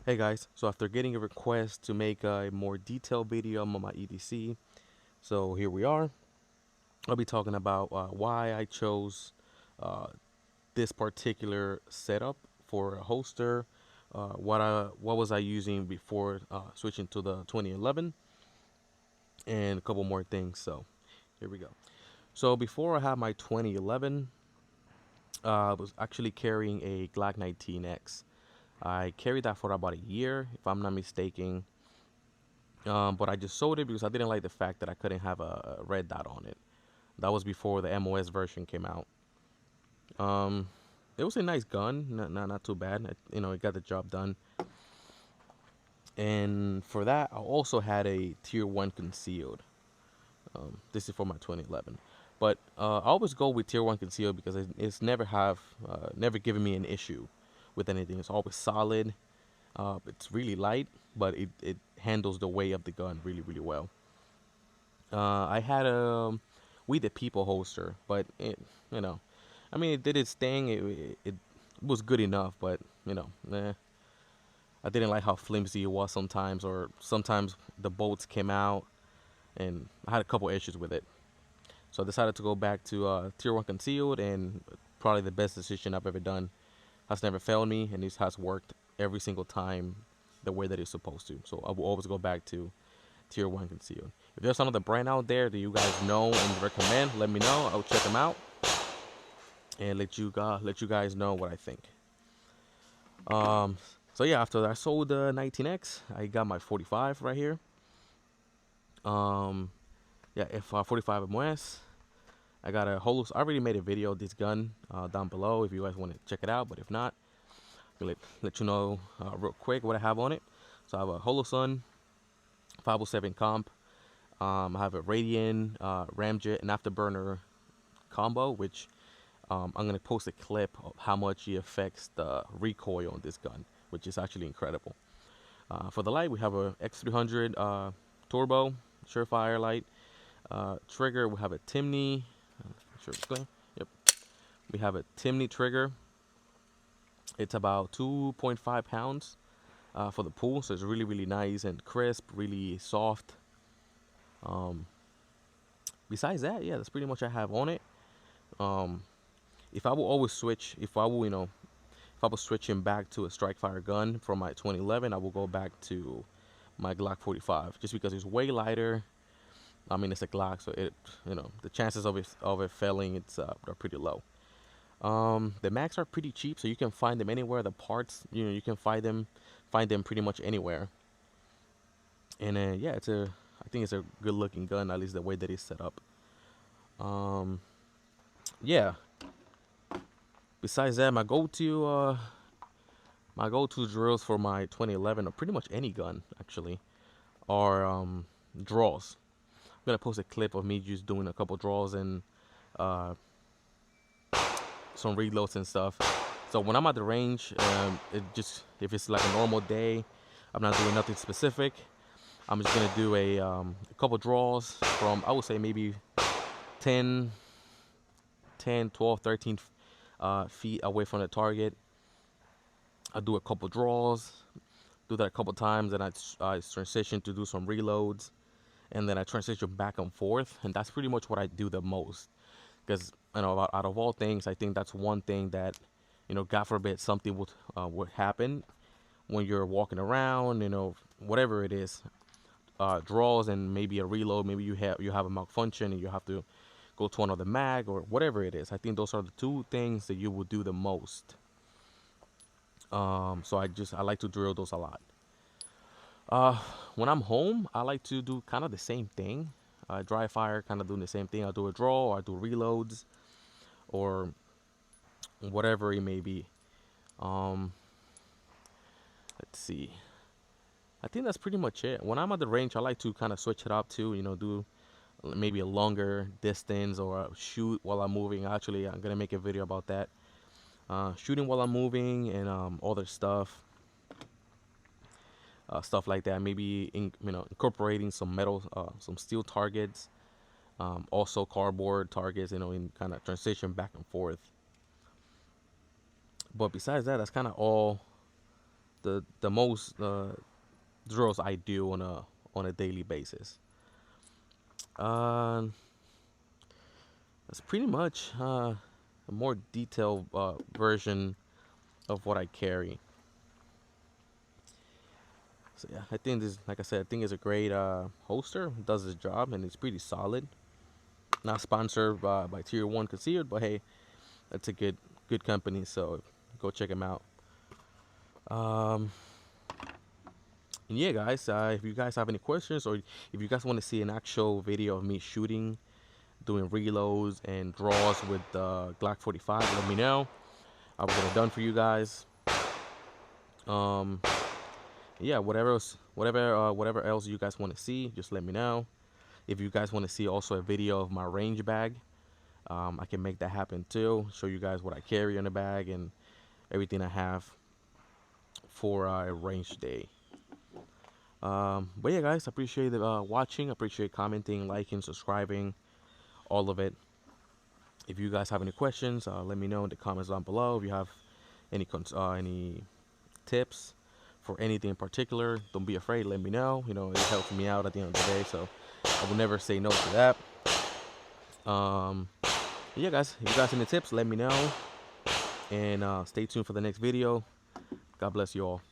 Hey guys, so after getting a request to make a more detailed video on my EDC, so here we are. I'll be talking about why I chose uh, this particular setup for a holster, what was I using before switching to the 2011, and a couple more things. So here we go. So before I had my 2011, I was actually carrying a Glock 19X. I carried that for about a year, if I'm not mistaken. But I just sold it because I didn't like the fact that I couldn't have a red dot on it. That was before the MOS version came out. Um, it was a nice gun, not too bad. It got the job done. And for that, I also had a tier one concealed. This is for my 2011. But I always go with tier one concealed because it's never given me an issue with anything. It's always solid. It's really light, but it handles the weight of the gun really well. I had a We the People holster, but you know, I mean, it did its thing. It was good enough, but I didn't like how flimsy it was sometimes, or sometimes the bolts came out, and I had a couple issues with it. So I decided to go back to tier one concealed, and probably the best decision I've ever done. Has never failed me, and this has worked every single time the way that it's supposed to. So I will always go back to tier one concealed. If there's another brand out there that you guys know and recommend, let me know. I'll check them out and let you guys know what I think. Um, so yeah, after I sold the 19X, I got my 45 right here. Um, yeah, if 45 MOS. I got a Holus. I already made a video of this gun down below if you guys want to check it out. But if not, I'll let you know real quick what I have on it. So I have a Holosun 507 comp. I have a Radian Ramjet and Afterburner combo, which I'm gonna post a clip of how much it affects the recoil on this gun, which is actually incredible. For the light, we have a X300 turbo Surefire light. Trigger, we have a Timney. Sure, it's clear. Yep, we have a Timney trigger. It's about 2.5 pounds for the pull, so it's really nice and crisp, really soft. Um, Besides that, yeah, that's pretty much I have on it. Um, if I will always switch, if I was switching back to a strike fire gun from my 2011, I will go back to my Glock 45 just because it's way lighter. I mean, it's a Glock, so the chances of it failing are pretty low. The mags are pretty cheap, so you can find them anywhere. The parts, you can find them pretty much anywhere. And yeah, I think it's a good looking gun, at least the way that it's set up. Um, yeah. Besides that, my go-to drills for my 2011 or pretty much any gun actually are draws. I'm gonna post a clip of me just doing a couple draws and uh, some reloads and stuff. So when I'm at the range, if it's like a normal day, I'm not doing nothing specific. I'm just gonna do a couple draws from, I would say, maybe 10, 10, 12, 13 feet away from the target. I do a couple draws, do that a couple times, and I transition to do some reloads, and then I transition back and forth, and that's pretty much what I do the most. Because out of all things, I think that's one thing that, God forbid something would happen when you're walking around, whatever it is, draws and maybe a reload, maybe you have a malfunction and you have to go to another mag or whatever it is. I think those are the two things that you will do the most. So I like to drill those a lot. Uh, when I'm home, I like to do kind of the same thing. Dry fire, kind of doing the same thing. I do a draw, or I do reloads, or whatever it may be. Um, let's see. I think that's pretty much it. When I'm at the range, I like to kind of switch it up too. Do maybe a longer distance or shoot while I'm moving. Actually, I'm gonna make a video about that. Shooting while I'm moving and other stuff like that. Maybe incorporating some metal, some steel targets, also cardboard targets. In kind of transition back and forth. But besides that, that's kind of all the most drills I do on a daily basis. Uh, that's pretty much a more detailed version of what I carry. So yeah, I think this, like I said, I think it's a great holster. Does its job and it's pretty solid. Not sponsored by Tier One Concealed, but hey, that's a good company. So go check them out. Um, and yeah, guys, if you guys have any questions or if you guys want to see an actual video of me shooting, doing reloads and draws with the Glock 45, let me know. I'll get it done for you guys. Um, yeah, whatever else you guys want to see, just let me know. If you guys want to see also a video of my range bag, I can make that happen too. Show you guys what I carry in the bag and everything I have for a range day. But yeah, guys, I appreciate watching. I appreciate commenting, liking, subscribing, all of it. If you guys have any questions, let me know in the comments down below. If you have any tips for anything in particular, don't be afraid. Let me know. You know, it helps me out at the end of the day, so I will never say no to that. Yeah, guys, if you guys have any tips, let me know, and stay tuned for the next video. God bless you all.